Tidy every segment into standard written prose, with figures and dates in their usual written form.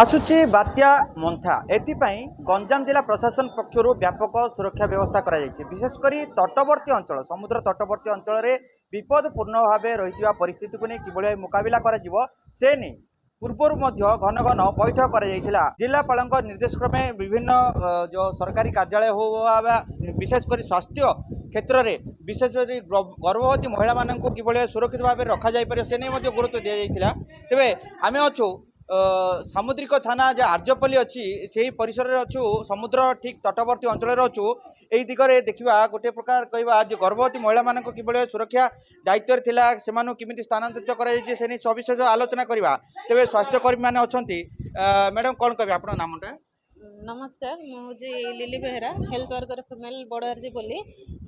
आसुची बात्या मंथा एथिपाई गंजाम जिला प्रशासन पक्षर व्यापक सुरक्षा व्यवस्था करा जायछि। विशेषकर तटवर्ती अंचल समुद्र तटवर्ती अंचल रे विपदपूर्ण भाव रही परिस्थिति को नहीं कि मुकाबला करा से नहीं पूर्वर घन घन बैठक करा जिलापाल निर्देश क्रमे विभिन्न जो सरकारी कार्यालय हो विशेषकर स्वास्थ्य क्षेत्र में विशेषकर गर्भवती महिला मानक कि सुरक्षित भाव रखा जापर से नहीं गुरुत्व दि जाता। तेरे आम अच्छु सामुद्रिक थाना जो आर्जपल्ली अच्छी से परिसर में अच्छु समुद्र ठीक तटवर्ती अंचल अच्छु यही दिगरे देखा गोटे प्रकार कहवा जो गर्भवती महिला मानक कि सुरक्षा दायित्व थिला से किमिति स्थानांतरित कर से सविशेष आलोचना करवा। तेरे स्वास्थ्यकर्मी मैंने अच्छा मैडम कौन कहे आप नामटा? नमस्कार मुझे lily Behera health worker female बड़ आरजी बोली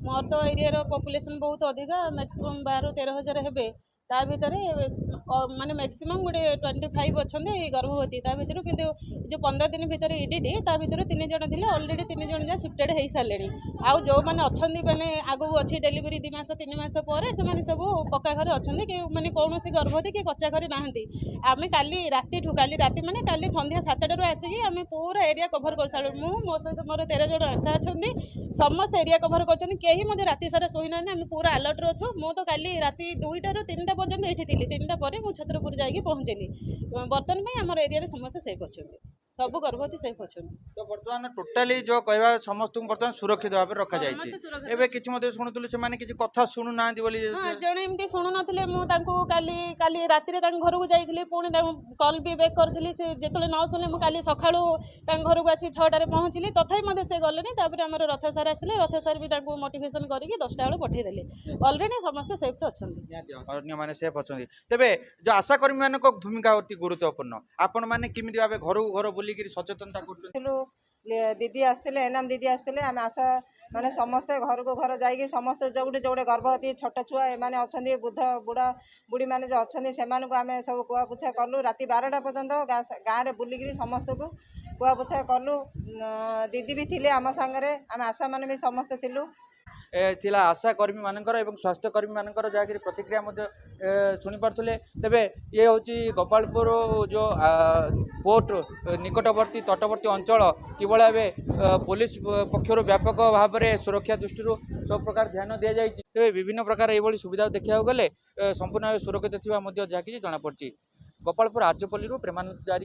मोर तो एरिया पॉपुलेशन बहुत अधिका मैक्सिमम 12-13,000 हेबे ता भितर माने मैक्सिमम गोटे 25 अच्छा गर्भवती ता भितर किंतु जो 15 दिन भितर इडीडी ता भितर 3 जन थे ऑलरेडी 3 जन जा शिफ्टेड हो सारे आउ जो मैंने अच्छा मैंने आगू अच्छी डेलीवरी 2 मास 3 मास पर से सब पक्का घर अच्छा मैंने कौन गर्भवती कि कच्चा घर ना आम काली राति मैंने काली संध्या 7टार आसिक आम पूरा एरिया कभर कर सारू मो सहित मोर 13 जन आशा अच्छा समस्त एरिया कभर कर राति सारा शोई ना आम पूरा अलर्ट अच्छु। मु तो काली राति 2टार 3टा पर्यटन ये थी 3टा पर छत्रपुर जाकि पहुँचली बर्तमान में आम एरिया समस्त सेफ अच्छा सब गर्भवती सेफ अच्छा। तो बर्तमान टोटाली जो कहवा समस्त बर्तमान सुरक्षित भाव रखा जाए कि शुणुलु से कथा शुणु ना जड़े एमती शुणु नी मुझे काली राति घर को जाइए पुणी कल भी बैक करी से जो न शुणे मुझे सका घर को आसी 6टार पहुँचली तथापि से गले आम रथ सार आसिले रथ सार भी मोटिवेशन करके 10टा बेल पठेदेले अलरेडी समस्त सेफ्ट अच्छा सेफ अच्छा। तेरे जो आशाकर्मी मान भूमिका अति गुरुत्वपूर्ण आपण मैंने किमिति भाव घर घर बुलिक सचेतनता कर दीदी आसते एनाम दीदी आसते आम आशा माने समस्ते घर को घर जाइए समस्त जोटे जोटे गर्भवती छोट छुआ एमाने अच्छा बुद्ध बुढ़ा बुढ़ी मैंने जो अच्छा से आम सब कुआपुछा कलु राति 12टा पर्यंत गाँव में बुलिक समस्त को कुआपुछा कलु दीदी भी थिले आम सांगरे आम आशा माने भी समस्ते थिलु थिला आशाकर्मी मानकर एवं स्वास्थ्यकर्मी मानकर जहाँकि प्रतिक्रिया शुणी पारे। तेरे ये हूँ गोपालपुर जो पोर्ट निकटवर्ती तटवर्ती अंचल कि भाव पुलिस पक्षर व्यापक भाव में सुरक्षा दृष्टि सब प्रकार ध्यान दि जाए। तेरे विभिन्न प्रकार ये सुविधा देखा गले संपूर्ण भाव सुरक्षित थी जहाँकि जमापड़ी। गोपालपुर आर्जपल्ली प्रेमानंद जारी।